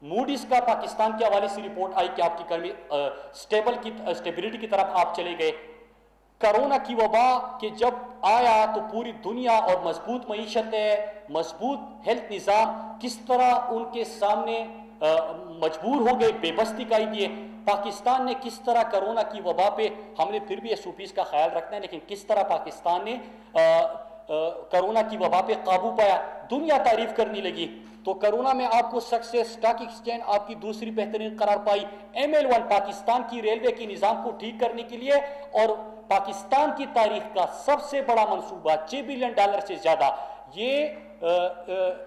Moody's کا پاکستان کے حوالے سے رپورٹ آئی کہ آپ کی اکانومی اسٹیبلٹی کی طرف آپ چلے گئے. کرونا کی وبا کہ جب آیا تو پوری دنیا اور مضبوط معیشت ہے, مضبوط ہیلتھ نظام کس طرح ان کے سامنے مجبور ہو گئے, بے بستی کا دیے. پاکستان نے کس طرح کرونا کی وبا پہ, ہم نے پھر بھی ایس او پیز کا خیال رکھنا ہے, لیکن کس طرح پاکستان نے کرونا کی وبا پہ قابو پایا, دنیا تعریف کرنے لگی. تو کرونا میں آپ کو سکسیس اسٹاک ایکسچینج آپ کی دوسری بہترین قرار پائی. ML1 پاکستان کی ریلوے کے نظام کو ٹھیک کرنے کے لیے اور پاکستان کی تاریخ کا سب سے بڑا منصوبہ $6 بلین سے زیادہ, یہ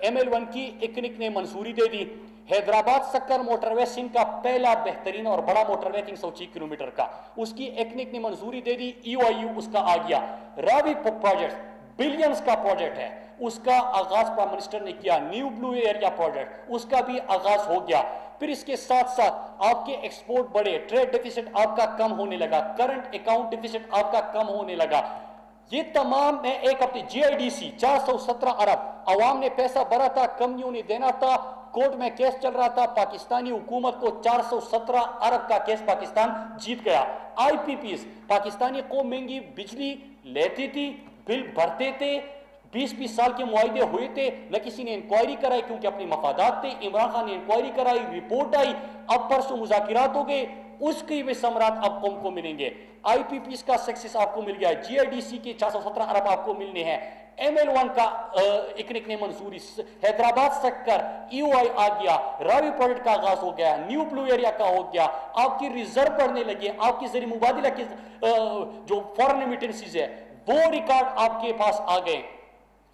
ML1 کی ایکنک نے منظوری دے دی. حیدرآباد سکر موٹر وے سندھ کا پہلا بہترین اور بڑا موٹر وے 306 کلومیٹر کا, اس کی ایکنک نے منظوری دے دی. EOIU اس کا آ گیا. راوی پروجیکٹ بلینز کا پروجیکٹ ہے, اس کا آغاز پرائم منسٹر نے کیا. نیو بلو ایریا پروجیکٹ اس کا بھی آغاز ہو گیا. پھر اس کے ساتھ ساتھ آپ کے ایکسپورٹ بڑھے, ٹریڈ ڈیفیسٹ آپ کا کم ہونے لگا, کرنٹ اکاؤنٹ ڈیفیسٹ آپ کا کم ہونے لگا. یہ تمام میں ایک ہفتے GIDC 417 ارب, عوام نے پیسہ بھرا تھا, کمپنیوں نے دینا تھا, کورٹ میں کیس چل رہا تھا, پاکستانی حکومت کو 417 ارب کا کیس پاکستان جیت گیا. IPPs پاکستانی قوم مہنگی بجلی لیتی تھی, بل بھرتے تھے, 20-20 سال کے معاہدے ہوئے تھے, نہ کسی نے انکوائری کرائی کیونکہ اپنے مفادات تھے. عمران خان نے انکوائری کرائی, رپورٹ آئی, اب پرسوں مذاکرات ہو گئے, اس کی بھی ثمرات اب قوم کو ملیں گے. IPPs کا سکسیس آپ کو مل گیا, GIDC کے 417 ارب آپ کو ملنے ہیں. ML1 کا ایکنک نے منظوری, حیدرآباد سکر EOI آ گیا, راوی پروجیکٹ کا آغاز ہو گیا, نیو بلو ایریا کا ہو گیا, آپ کی ریزرو بڑھنے لگے, آپ کی زر مبادلہ کی جو فورن ریمیٹنسز ہے وہ ریکارڈ آپ کے پاس آ گئے.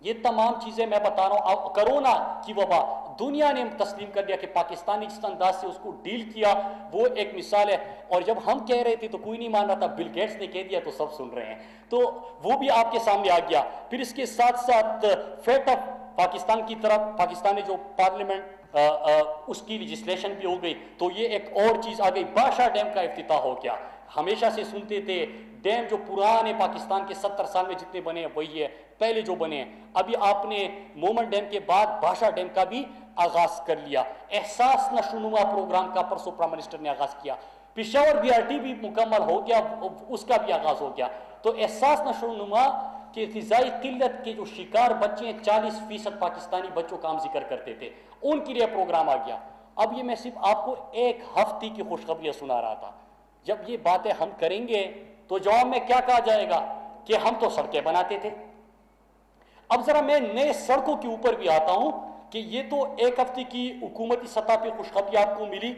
یہ تمام چیزیں میں بتا رہا ہوں. کرونا کی وبا دنیا نے تسلیم کر دیا کہ پاکستان نے جس انداز سے اس کو ڈیل کیا وہ ایک مثال ہے. اور جب ہم کہہ رہے تھے تو کوئی نہیں مان رہا تھا, بل گیٹس نے کہہ دیا تو سب سن رہے ہیں, تو وہ بھی آپ کے سامنے آ گیا. پھر اس کے ساتھ ساتھ فیٹ اپ پاکستان کی طرف, پاکستان نے جو پارلیمنٹ اس کی لیجسلیشن بھی ہو گئی, تو یہ ایک اور چیز آ گئی. بادشاہ ڈیم کا افتتاح ہو گیا. ہمیشہ سے سنتے تھے ڈیم جو پرانے پاکستان کے 70 سال میں جتنے بنے ہیں وہی ہے پہلے جو بنے ہیں. ابھی آپ نے مومن ڈیم کے بعد بادشاہ ڈیم کا بھی آغاز کر لیا. احساس نشوونما پروگرام کا پرسوں پرائم منسٹر نے آغاز کیا. پشاور BRT بھی مکمل ہو گیا, اس کا بھی آغاز ہو گیا. تو احساس نشوونما کہ غذائی قلت کے جو شکار بچے ہیں 40% پاکستانی بچوں کا ہم ذکر کرتے تھے, ان کے لیے پروگرام آ گیا. اب یہ میں صرف آپ کو ایک ہفتے کی خوشخبریاں سنا رہا تھا. جب یہ باتیں ہم کریں گے تو جواب میں کیا کہا جائے گا کہ ہم تو سڑکیں بناتے تھے. اب ذرا میں نئے سڑکوں کے اوپر بھی آتا ہوں کہ یہ تو ایک ہفتے کی حکومتی سطح پہ خوشخبری آپ کو ملی,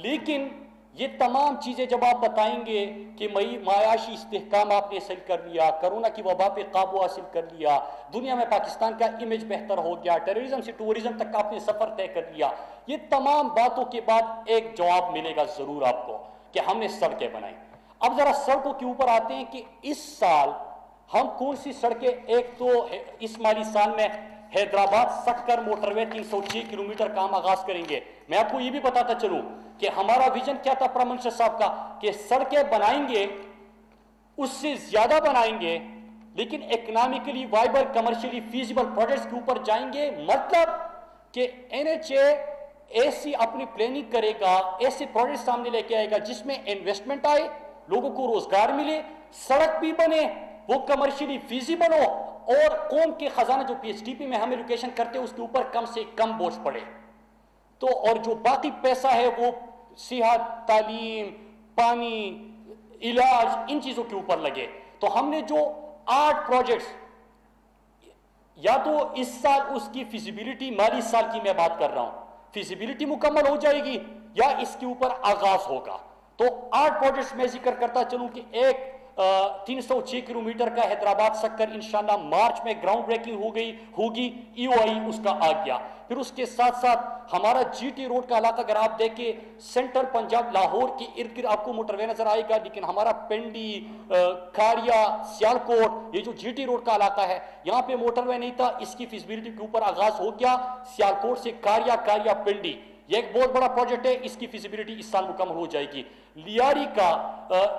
لیکن یہ تمام چیزیں جب آپ بتائیں گے کہ معاشی استحکام آپ نے حاصل کر لیا, کرونا کی وبا پہ قابو حاصل کر لیا, دنیا میں پاکستان کا امیج بہتر ہو گیا, ٹیررزم سے ٹورزم تک آپ نے سفر طے کر لیا, یہ تمام باتوں کے بعد ایک جواب ملے گا ضرور آپ کو کہ ہم نے سڑکیں بنائی. اب ذرا سڑکوں کے اوپر آتے ہیں کہ اس سال ہم کون سی سڑکیں, ایک تو اس مالی سال میں حیدرآباد سکر موٹر وے 306 کلومیٹر کا ہم آغاز کریں گے. میں آپ کو یہ بھی بتاتا چلوں کہ ہمارا ویژن کیا تھا پرائم منسٹر صاحب کا کہ سڑکیں بنائیں گے, اس سے زیادہ بنائیں گے, لیکن economically viable commercially feasible projects کے اوپر جائیں گے. مطلب کہ NHA ایسی اپنی پلاننگ کرے گا, ایسے پروجیکٹ سامنے لے کے آئے گا جس میں انویسٹمنٹ آئے, لوگوں کو روزگار ملے, سڑک بھی بنے, وہ کمرشلی فیزیبل ہو, اور قوم کے خزانہ جو PHDP میں ہم ایلوکیشن کرتے ہیں اس کے اوپر کم سے کم بوجھ پڑے. تو اور جو باقی پیسہ ہے وہ صحت, تعلیم, پانی, علاج, ان چیزوں کے اوپر لگے. تو ہم نے جو 8 پروجیکٹس, یا تو اس سال اس کی فیزیبلٹی, مالی سال کی میں بات کر رہا ہوں, فیزیبلٹی مکمل ہو جائے گی یا اس کے اوپر آغاز ہوگا. تو 8 پروجیکٹس میں ذکر کرتا چلوں کہ ایک 306 کلومیٹر کا حیدرآباد سکر انشاءاللہ مارچ میں گراؤنڈ بریکنگ ہوگی, EOI اس کا آ گیا. پھر اس کے ساتھ ساتھ ہمارا GT روڈ کا علاقہ اگر آپ دیکھیں سینٹرل پنجاب لاہور کی ارد گرد آپ کو موٹر وے نظر آئے گا, لیکن ہمارا پنڈی, کھاریا, سیالکوٹ, یہ جو GT روڈ کا علاقہ ہے یہاں پہ موٹر وے نہیں تھا, اس کی فیزیبلٹی کے اوپر آغاز ہو گیا. سیالکوٹ سے کھاریا, کھاریا پنڈی, یہ ایک بہت بڑا پروجیکٹ ہے, اس کی فیزیبلٹی اس سال مکمل ہو جائے گی. لیاری کا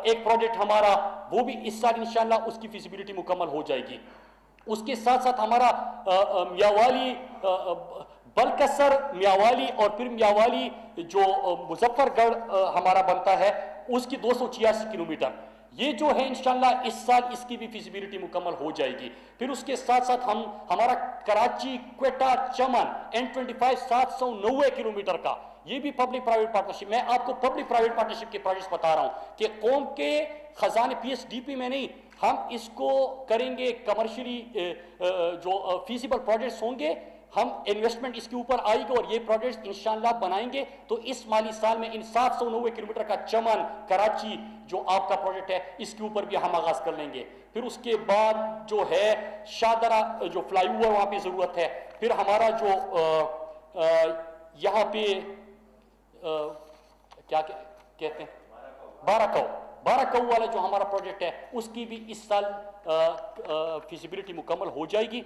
ایک پروجیکٹ ہمارا, وہ بھی اس سال انشاءاللہ اس کی فیزیبلٹی مکمل ہو جائے گی. اس کے ساتھ ساتھ ہمارا میاوالی بلکسر میاوالی اور پھر میاوالی جو مظفر گڑھ ہمارا بنتا ہے اس کی 286 کلومیٹر، یہ جو ہے انشاءاللہ اس سال اس کی بھی فیزیبلٹی مکمل ہو جائے گی. پھر اس کے ساتھ ساتھ ہمارا کراچی کوئٹہ چمن N25 790 کلومیٹر کا، یہ بھی پبلک پرائیویٹ پارٹنرشپ. میں آپ کو پبلک پرائیویٹ پارٹنرشپ کے پروجیکٹس بتا رہا ہوں کہ قوم کے خزانے PSDP میں نہیں، ہم اس کو کریں گے کمرشلی جو فیزیبل پروجیکٹس ہوں گے، ہم انویسٹمنٹ اس کے اوپر آئے گا اور یہ پروجیکٹس انشاءاللہ بنائیں گے. تو اس مالی سال میں ان 790 کلومیٹر کا چمن کراچی جو آپ کا پروجیکٹ ہے اس کے اوپر بھی ہم آغاز کر لیں گے. پھر اس کے بعد جو ہے شاہدرہ جو فلائی اوور وہاں پہ ضرورت ہے. پھر ہمارا جو یہاں پہ کیا کہتے ہیں بارہ کو والا جو ہمارا پروجیکٹ ہے اس کی بھی اس سال فیزیبلٹی مکمل ہو جائے گی.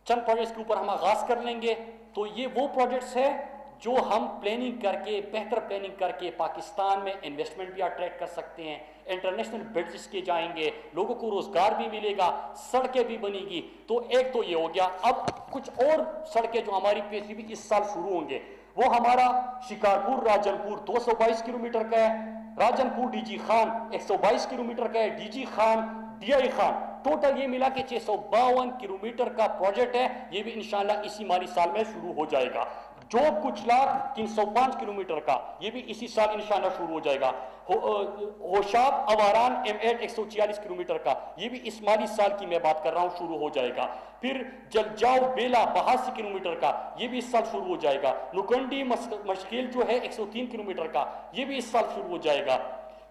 چند پروجیکٹس کے اوپر ہم آغاز کر لیں گے. تو یہ وہ پروجیکٹس ہیں جو ہم پلاننگ کر کے بہتر پلاننگ کر کے پاکستان میں انویسٹمنٹ بھی اٹریکٹ کر سکتے ہیں، انٹرنیشنل بزنس کے جائیں گے، لوگوں کو روزگار بھی ملے گا، سڑکیں بھی بنے گی. تو ایک تو یہ ہو گیا. اب کچھ اور سڑکیں جو ہماری PSDP اس سال شروع ہوں گے وہ ہمارا شکارپور راجن پور 222 کلومیٹر کا ہے، راجن پور DG خان 122 کلومیٹر کا ہے، DG Khan DI Khan total یہ ملا کے 652 کلومیٹر کا پروجیکٹ ہے. یہ بھی انشاءاللہ اسی مالی سال میں شروع ہو جائے گا. جو کچھ لاکھ 305 کلومیٹر کا یہ بھی اسی سال انشاءاللہ شروع ہو جائے گا. ہوشاب اواران M8 146 کلومیٹر کا یہ بھی اس مالی سال کی میں بات کر رہا ہوں شروع ہو جائے گا. پھر جلجاؤ بیلا 82 کلومیٹر کا یہ بھی اس سال شروع ہو جائے گا. نکنڈی مشکل جو ہے 103 کلومیٹر کا یہ بھی اس سال شروع ہو جائے گا.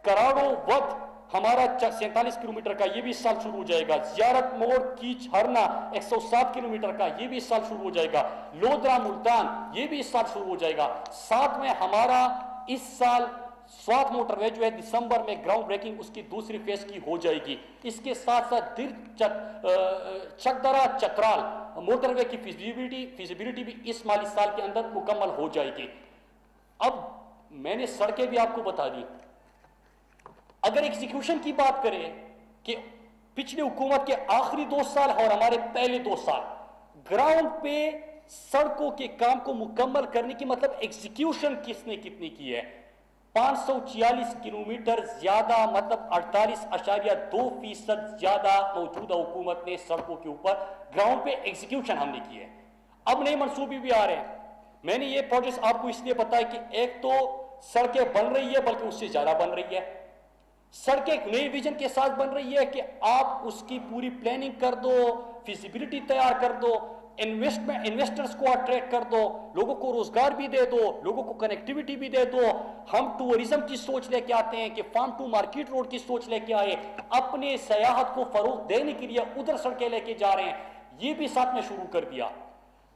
کراڑو ود ہمارا 47 کلومیٹر کا یہ بھی اس سال شروع ہو جائے گا. زیارت موڑ کیچ ہرنا 107 کلومیٹر کا یہ بھی اس سال شروع ہو جائے گا. لودرا ملتان یہ بھی اس سال شروع ہو جائے گا. ساتھ میں ہمارا اس سال سوات موٹر وے جو ہے دسمبر میں گراؤنڈ بریکنگ اس کی دوسری فیز کی ہو جائے گی. اس کے ساتھ ساتھ چکدرا چترال موٹر وے کی فیزیبلٹی بھی اس مالی سال کے اندر مکمل ہو جائے گی. اب میں نے سڑکیں بھی آپ کو بتا دی. اگر ایگزیکیوشن کی بات کریں کہ پچھلی حکومت کے آخری 2 سال اور ہمارے پہلے 2 سال گراؤنڈ پہ سڑکوں کے کام کو مکمل کرنے کی مطلب ایگزیکیوشن کس نے کتنی کی ہے 546 کلومیٹر زیادہ مطلب 48.2% زیادہ موجودہ حکومت نے سڑکوں کے اوپر گراؤنڈ پہ ایگزیکیوشن ہم نے کی ہے. اب نئے منصوبے بھی آ رہے ہیں. میں نے یہ پروجیکٹس آپ کو اس لیے بتایا کہ ایک تو سڑکیں بن رہی ہے بلکہ اس سے زیادہ بن رہی ہے. سڑکیں ایک نئے ویژن کے ساتھ بن رہی ہے کہ آپ اس کی پوری پلاننگ کر دو، فیزیبلٹی تیار کر دو، انویسٹرز کو اٹریکٹ کر دو، لوگوں کو روزگار بھی دے دو، لوگوں کو کنیکٹیوٹی بھی دے دو. ہم ٹورزم کی سوچ لے کے آتے ہیں کہ فارم ٹو مارکیٹ روڈ کی سوچ لے کے آئے، اپنے سیاحت کو فروغ دینے کے لیے ادھر سڑکیں لے کے جا رہے ہیں. یہ بھی ساتھ میں شروع کر دیا.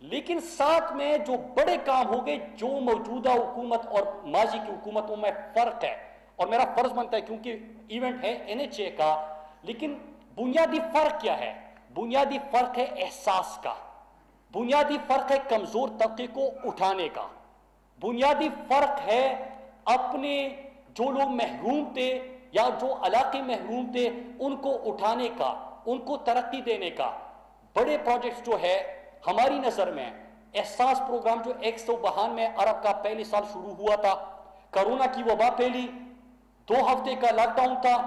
لیکن ساتھ میں جو بڑے کام ہو گئے جو موجودہ حکومت اور ماضی کی حکومتوں میں فرق ہے، اور میرا فرض بنتا ہے کیونکہ ایونٹ ہے NHA کا، لیکن بنیادی فرق کیا ہے؟ بنیادی فرق ہے احساس کا، بنیادی فرق ہے کمزور طبقے کو اٹھانے کا، بنیادی فرق ہے اپنے جو لوگ محروم تھے یا جو علاقے محروم تھے ان کو اٹھانے کا، ان کو ترقی دینے کا. بڑے پروجیکٹس جو ہے ہماری نظر میں احساس پروگرام جو 192 ارب کا پہلے سال شروع ہوا تھا، کرونا کی وبا پھیلی، 2 ہفتے کا لاک ڈاؤن تھا،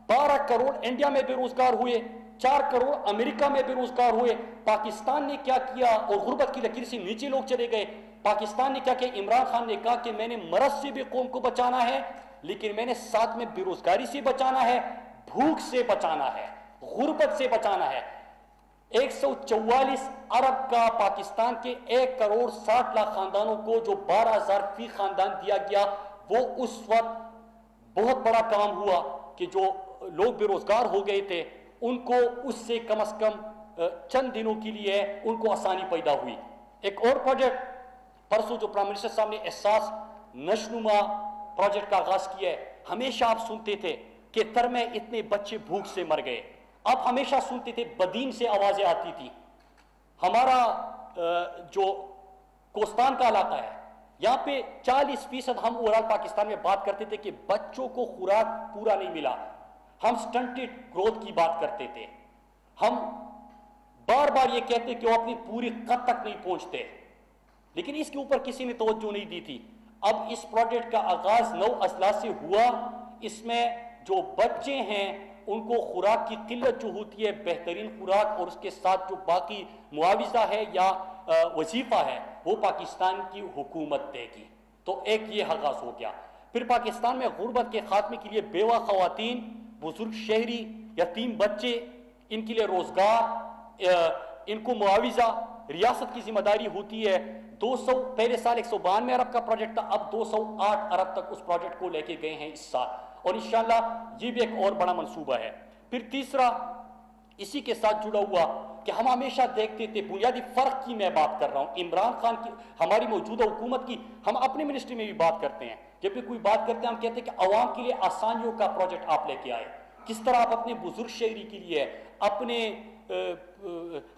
12 کروڑ انڈیا میں بے روزگار ہوئے، 4 کروڑ امریکہ میں بے روزگار ہوئے. پاکستان نے کیا کیا اور غربت کی لکیر سے نیچے لوگ چلے گئے. پاکستان نے کیا کہ عمران خان نے کہا کہ میں نے مرض سے بھی قوم کو بچانا ہے لیکن میں نے ساتھ میں بے روزگاری سے بچانا ہے، بھوک سے بچانا ہے، غربت سے بچانا ہے. 144 ارب کا پاکستان کے 1 کروڑ 60 لاکھ خاندانوں کو جو 12,000 فی خاندان دیا گیا، وہ اس وقت بہت بڑا کام ہوا کہ جو لوگ بے روزگار ہو گئے تھے ان کو اس سے کم از کم چند دنوں کے لیے ان کو آسانی پیدا ہوئی. ایک اور پروجیکٹ پرسوں جو پرائم منسٹر صاحب نے احساس نشنما پروجیکٹ کا آغاز کیا ہے. ہمیشہ آپ سنتے تھے کہ تر میں اتنے بچے بھوک سے مر گئے، آپ ہمیشہ سنتے تھے بدین سے آوازیں آتی تھی. ہمارا جو کوستان کا علاقہ ہے یہاں پہ 40% ہم اوورال پاکستان میں بات کرتے تھے کہ بچوں کو خوراک پورا نہیں ملا. ہم سٹنٹڈ گروتھ کی بات کرتے تھے، ہم بار بار یہ کہتے کہ وہ اپنی پوری قد تک نہیں پہنچتے. لیکن اس کے اوپر کسی نے توجہ نہیں دی تھی. اب اس پروجیکٹ کا آغاز 9 اضلاع سے ہوا. اس میں جو بچے ہیں ان کو خوراک کی قلت جو ہوتی ہے، بہترین خوراک اور اس کے ساتھ جو باقی معاوضہ ہے یا وظیفہ ہے وہ پاکستان کی حکومت دے گی. تو ایک یہ آغاز ہو گیا. پھر پاکستان میں غربت کے خاتمے کے لیے بیوہ خواتین، بزرگ شہری، یتیم بچے، ان کے لیے روزگار، ان کو معاوضہ ریاست کی ذمہ داری ہوتی ہے. 200 پہلے سال 192 ارب کا پروجیکٹ تھا، اب 208 ارب تک اس پروجیکٹ کو لے کے گئے ہیں اس سال، اور انشاءاللہ یہ بھی ایک اور بڑا منصوبہ ہے. پھر تیسرا اسی کے ساتھ جڑا ہوا کہ ہم ہمیشہ دیکھتے تھے، بنیادی فرق کی میں بات کر رہا ہوں، عمران خان کی ہماری موجودہ حکومت کی، ہم اپنی منسٹری میں بھی بات کرتے ہیں، جب بھی کوئی بات کرتے ہیں ہم کہتے ہیں کہ عوام کے لیے آسانیوں کا پروجیکٹ آپ لے کے آئے. کس طرح آپ اپنے بزرگ شہری کے لیے، اپنے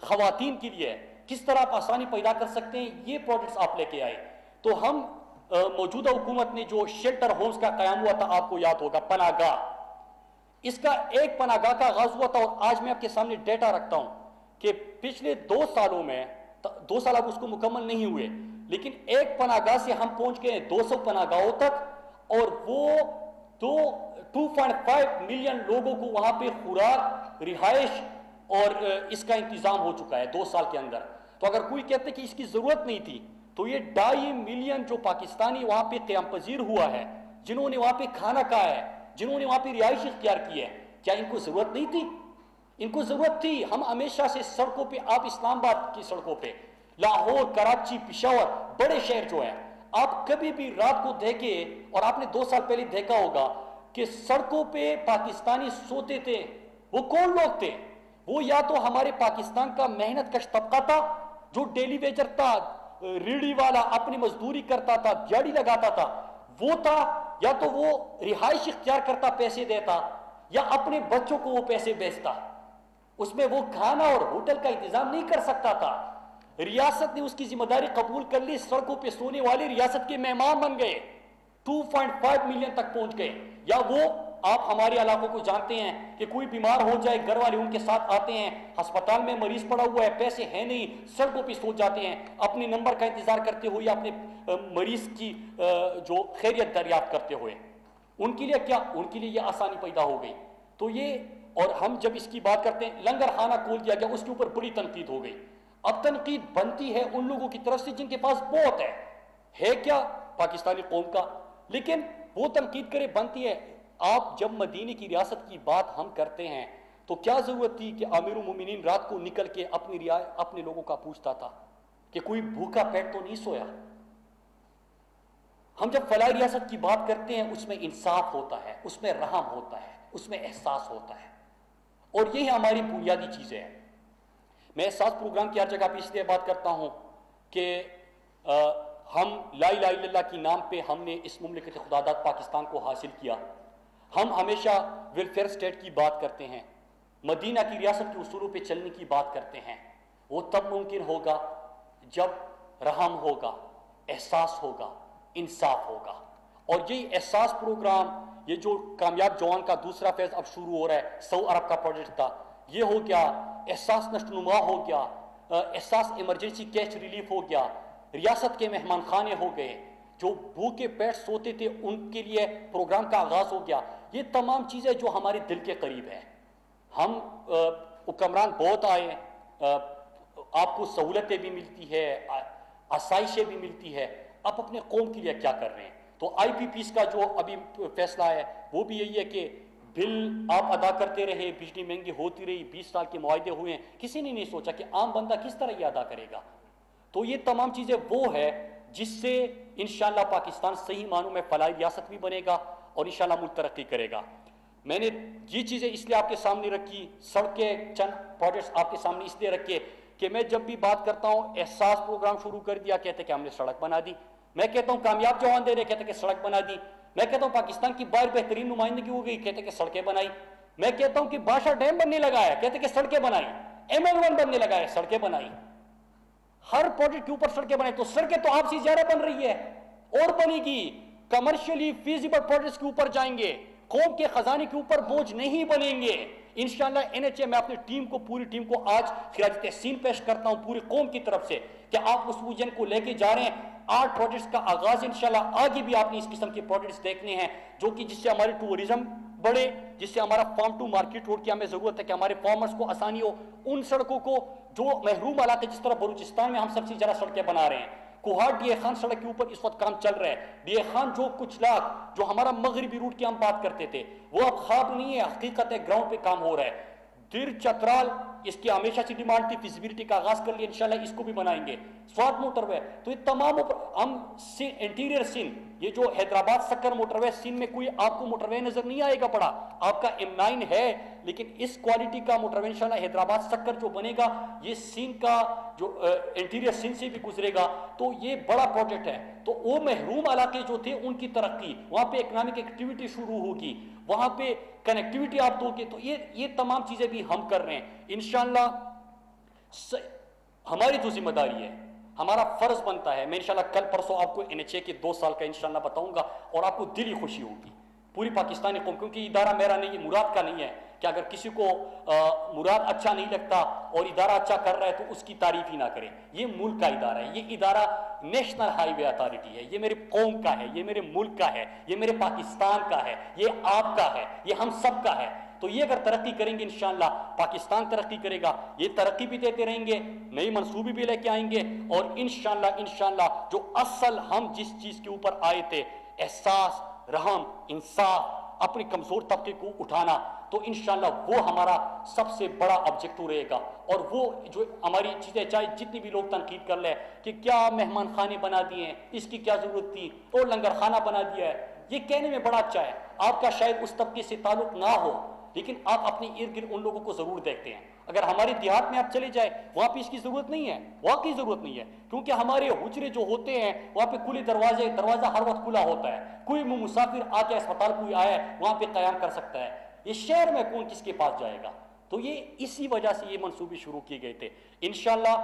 خواتین کے لیے کس طرح آپ آسانی پیدا کر سکتے ہیں، یہ پروجیکٹس آپ لے کے آئے. تو ہم موجودہ حکومت نے جو شیلٹر ہومز کا قیام ہوا تھا، آپ کو یاد ہوگا، پناہ گاہ، اس کا ایک پناہ گاہ کا آغاز ہوا تھا. اور آج میں آپ کے سامنے ڈیٹا رکھتا ہوں کہ پچھلے 2 سالوں میں 2 سال اب اس کو مکمل نہیں ہوئے، لیکن ایک پناہ گاہ سے ہم پہنچ گئے 200 پناہ گاہوں تک، اور وہ 2.5 ملین لوگوں کو وہاں پہ خوراک، رہائش اور اس کا انتظام ہو چکا ہے 2 سال کے اندر. تو اگر کوئی کہتے کہ اس کی ضرورت نہیں تھی، تو یہ 2.5 ملین جو پاکستانی وہاں پہ قیام پذیر ہوا ہے، جنہوں نے وہاں پہ کھانا کھایا ہے، جنہوں نے وہاں پہ رہائش اختیار کی ہے، کیا ان کو ضرورت نہیں تھی؟ ان کو ضرورت تھی. ہم ہمیشہ سے سڑکوں پہ، آپ اسلام آباد کی سڑکوں پہ، لاہور، کراچی، پشاور، بڑے شہر جو ہیں، آپ کبھی بھی رات کو دیکھے، اور آپ نے 2 سال پہلے دیکھا ہوگا کہ سڑکوں پہ پاکستانی سوتے تھے. وہ کون لوگ تھے؟ وہ یا تو ہمارے پاکستان کا محنت کش طبقہ تھا جو ڈیلی ویجر تھا، ریڑھی والا، اپنی مزدوری کرتا تھا، دیہڑی لگاتا تھا، وہ تھا، یا تو وہ رہائش اختیار کرتا، پیسے دیتا، یا اپنے بچوں کو وہ پیسے بیچتا. اس میں وہ کھانا اور ہوٹل کا انتظام نہیں کر سکتا تھا. ریاست نے اس کی ذمہ داری قبول کر لی، سڑکوں پہ سونے والے ریاست کے مہمان بن گئے، 2.5 ملین تک پہنچ گئے. یا وہ آپ ہمارے علاقوں کو جانتے ہیں کہ کوئی بیمار ہو جائے، گھر والے ان کے ساتھ آتے ہیں، ہسپتال میں مریض پڑا ہوا ہے، پیسے ہیں نہیں، سڑکوں پہ سو جاتے ہیں اپنے نمبر کا انتظار کرتے ہوئے، اپنے مریض کی جو خیریت دریافت کرتے ہوئے. ان کے لیے کیا؟ ان کے لیے یہ آسانی پیدا ہو گئی. تو یہ، اور ہم جب اس کی بات کرتے ہیں، لنگر خانہ کھول دیا گیا، اس کے اوپر بڑی تنقید ہو گئی. اب تنقید بنتی ہے ان لوگوں کی طرف سے جن کے پاس بہت ہے کیا پاکستانی قوم کا، لیکن وہ تنقید کرے بنتی ہے. آپ جب مدینے کی ریاست کی بات ہم کرتے ہیں تو کیا ضرورت تھی کہ امیر المومنین رات کو نکل کے اپنے لوگوں کا پوچھتا تھا کہ کوئی بھوکا پیٹ تو نہیں سویا؟ ہم جب فلاحی ریاست کی بات کرتے ہیں، اس میں انصاف ہوتا ہے، اس میں رحم ہوتا ہے، اس میں احساس ہوتا ہے، اور یہ ہماری بنیادی چیزیں ہیں. میں احساس پروگرام کی ہر جگہ پہ اس لیے بات کرتا ہوں کہ ہم لا الہ الا اللہ کی نام پہ ہم نے اس مملکت خداداد پاکستان کو حاصل کیا. ہم ہمیشہ ویلفیئر سٹیٹ کی بات کرتے ہیں، مدینہ کی ریاست کے اصولوں پہ چلنے کی بات کرتے ہیں. وہ تب ممکن ہوگا جب رحم ہوگا، احساس ہوگا، انصاف ہوگا. اور یہ احساس پروگرام، یہ جو کامیاب جوان کا دوسرا فیز اب شروع ہو رہا ہے، 100 ارب کا پروجیکٹ تھا، یہ ہو گیا. احساس نشوونما ہو گیا، احساس ایمرجنسی کیش ریلیف ہو گیا، ریاست کے مہمان خانے ہو گئے، جو بھوکے پیٹ سوتے تھے ان کے لیے پروگرام کا آغاز ہو گیا. یہ تمام چیزیں جو ہمارے دل کے قریب ہیں. ہم حکمران بہت آئے، آپ کو سہولتیں بھی ملتی ہے، آسائشیں بھی ملتی ہے، آپ اپنے قوم کے لیے کیا کر رہے ہیں؟ تو آئی پی پیز کا جو ابھی فیصلہ ہے وہ بھی یہی ہے کہ بل آپ ادا کرتے رہے، بجلی مہنگی ہوتی رہی، 20 سال کے معاہدے ہوئے ہیں، کسی نے نہیں سوچا کہ عام بندہ کس طرح یہ ادا کرے گا. تو یہ تمام چیزیں وہ ہے جس سے انشاءاللہ پاکستان صحیح معنوں میں فلاحی ریاست بھی بنے گا اور انشاءاللہ ملک ترقی کرے گا. میں نے یہ چیزیں اس لیے آپ کے سامنے رکھی، سڑکیں، چند پروجیکٹس آپ کے سامنے اس لیے رکھے کہ میں جب بھی بات کرتا ہوں، احساس پروگرام شروع کر دیا، کہتے کہ ہم نے سڑک بنا دی. میں کہتا ہوں کامیاب جوان دے رہے، کہتے کہ سڑک بنا دی. میں کہتا ہوں پاکستان کی باہر بہترین نمائندگی ہو گئی، کہتے کہ سڑکیں بنائی. میں کہتا ہوں کہ بادشاہ ڈیم بننے لگا ہے، کہتے کہ سڑکیں بنائی. ML1 بننے لگا ہے، سڑکیں بنائی. ہر پروجیکٹ کے اوپر سڑکیں بنائی. تو سڑکیں تو آپ سے زیادہ بن رہی ہے اور بنے گی. کمرشلی فیزیبل پروجیکٹس کے اوپر جائیں گے، قوم کے خزانے کے اوپر بوجھ نہیں بنیں گے. انشاءاللہ NHA میں اپنی ٹیم کو پوری ٹیم کو آج خراج تحسین پیش کرتا ہوں پوری قوم کی طرف سے کہ آپ اس ویژن کو لے کے جا رہے ہیں. 8 پروجیکٹس کا آغاز انشاءاللہ آگے بھی آپ نے اس قسم کے پروجیکٹس دیکھنے ہیں جو کہ جس سے ہماری ٹورزم بڑھے, جس سے ہمارا فارم ٹو مارکیٹ روڈ کی ہمیں ضرورت ہے کہ ہمارے فارمرز کو آسانی ہو, ان سڑکوں کو جو محروم علاقے جس طرح بلوچستان میں ہم سب سے زیادہ سڑکیں بنا رہے ہیں, کوہاٹ ڈی اے خان سڑک کے اوپر اس وقت کام چل رہا ہے. ڈی اے خان جو کچھ لاکھ جو ہمارا مغربی روٹ کی ہم بات کرتے تھے وہ اب خواب نہیں ہے, حقیقت ہے, گراؤنڈ پہ کام ہو رہا ہے. دیر چترال اس کی ہمیشہ سے ڈیمانڈ تھی, فیزیبلٹی کا آغاز کر لیا, انشاءاللہ اس کو بھی بنائیں گے. سوات موٹر وے, تو یہ تمام ہم انٹیریئر سندھ, یہ جو حیدرآباد سکر موٹر وے, سندھ میں کوئی آپ کو موٹر وے نظر نہیں آئے گا پڑا, آپ کا M9 ہے لیکن اس کوالٹی کا موٹر وے انشاءاللہ حیدرآباد سکر جو بنے گا یہ سندھ کا جو انٹیریئر سندھ سے بھی گزرے گا, تو یہ بڑا پروجیکٹ ہے. تو وہ محروم علاقے جو تھے ان کی ترقی, وہاں پہ اکنامک ایکٹیویٹی شروع ہوگی, وہاں پہ کنیکٹیویٹی آپ دو گے, تو یہ تمام چیزیں بھی ہم کر رہے ہیں انشاءاللہ. ہماری جو ذمہ داری ہے, ہمارا فرض بنتا ہے, میں انشاءاللہ کل پرسوں آپ کو NHA کے 2 سال کا انشاءاللہ بتاؤں گا اور آپ کو دلی خوشی ہوگی پوری پاکستانی قوم, کیونکہ ادارہ میرا نہیں ہے, مراد کا نہیں ہے کہ اگر کسی کو مراد اچھا نہیں لگتا اور ادارہ اچھا کر رہا ہے تو اس کی تعریف ہی نہ کریں. یہ ملک کا ادارہ ہے, یہ ادارہ نیشنل ہائی وے اتھارٹی ہے, یہ میرے قوم کا ہے, یہ میرے ملک کا ہے, یہ میرے پاکستان کا ہے, یہ آپ کا ہے, یہ ہم سب کا ہے. تو یہ اگر ترقی کریں گے انشاءاللہ پاکستان ترقی کرے گا, یہ ترقی بھی دیتے رہیں گے, نئی منصوبے بھی لے کے آئیں گے, اور انشاءاللہ جو اصل ہم جس چیز کے اوپر آئے تھے, احساس, رحم, انصاف, اپنی کمزور طبقے کو اٹھانا, تو انشاءاللہ وہ ہمارا سب سے بڑا آبجیکٹو رہے گا. اور وہ جو ہماری چیزیں, چاہے جتنی بھی لوگ تنقید کر لیں کہ کیا مہمان خانے بنا دیے ہیں, اس کی کیا ضرورت تھی, اور لنگر خانہ بنا دیا ہے, یہ کہنے میں بڑا اچھا ہے. آپ کا شاید اس طبقے سے تعلق نہ ہو لیکن آپ اپنی ارد گرد ان لوگوں کو ضرور دیکھتے ہیں. اگر ہمارے دیہات میں آپ چلے جائیں وہاں پہ اس کی ضرورت نہیں ہے, واقعی ضرورت نہیں ہے, کیونکہ ہمارے حجرے جو ہوتے ہیں وہاں پہ کھلے دروازہ ہر وقت کھلا ہوتا ہے, کوئی مسافر آ کے اسپتال کوئی آیا ہے وہاں پہ قیام کر سکتا ہے. یہ شہر میں کون کس کے پاس جائے گا؟ تو یہ اسی وجہ سے یہ منصوبے شروع کیے گئے تھے. انشاءاللہ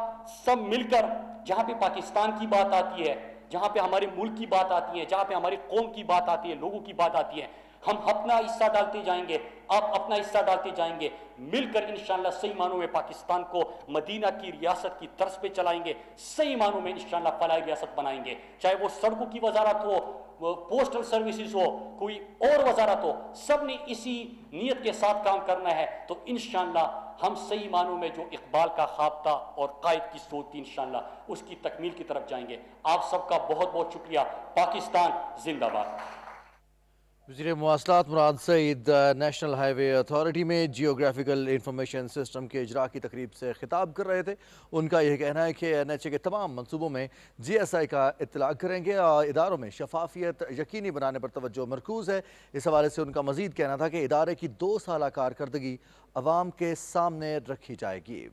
سب مل کر, جہاں پہ پاکستان کی بات آتی ہے, جہاں پہ ہمارے ملک کی بات آتی ہے, جہاں پہ ہماری قوم کی بات آتی ہے, لوگوں کی بات آتی ہے, ہم اپنا حصہ ڈالتے جائیں گے, آپ اپنا حصہ ڈالتے جائیں گے, مل کر انشاءاللہ صحیح معنوں میں پاکستان کو مدینہ کی ریاست کی طرز پہ چلائیں گے, صحیح معنوں میں انشاءاللہ فلاحی ریاست بنائیں گے. چاہے وہ سڑکوں کی وزارت ہو, پوسٹل سروسز ہو, کوئی اور وزارت ہو, سب نے اسی نیت کے ساتھ کام کرنا ہے. تو انشاءاللہ ہم صحیح معنوں میں جو اقبال کا خواب تھا اور قائد کی سوچ تھی انشاءاللہ اس کی تکمیل کی طرف جائیں گے. آپ سب کا بہت بہت شکریہ. پاکستان زندہ باد. وزیر مواصلات مراد سعید نیشنل ہائی وے اتھارٹی میں جیوگرافیکل انفارمیشن سسٹم کے اجراء کی تقریب سے خطاب کر رہے تھے. ان کا یہ کہنا ہے کہ NHA کے تمام منصوبوں میں GSI کا اطلاق کریں گے اور اداروں میں شفافیت یقینی بنانے پر توجہ مرکوز ہے. اس حوالے سے ان کا مزید کہنا تھا کہ ادارے کی 2 سالہ کارکردگی عوام کے سامنے رکھی جائے گی.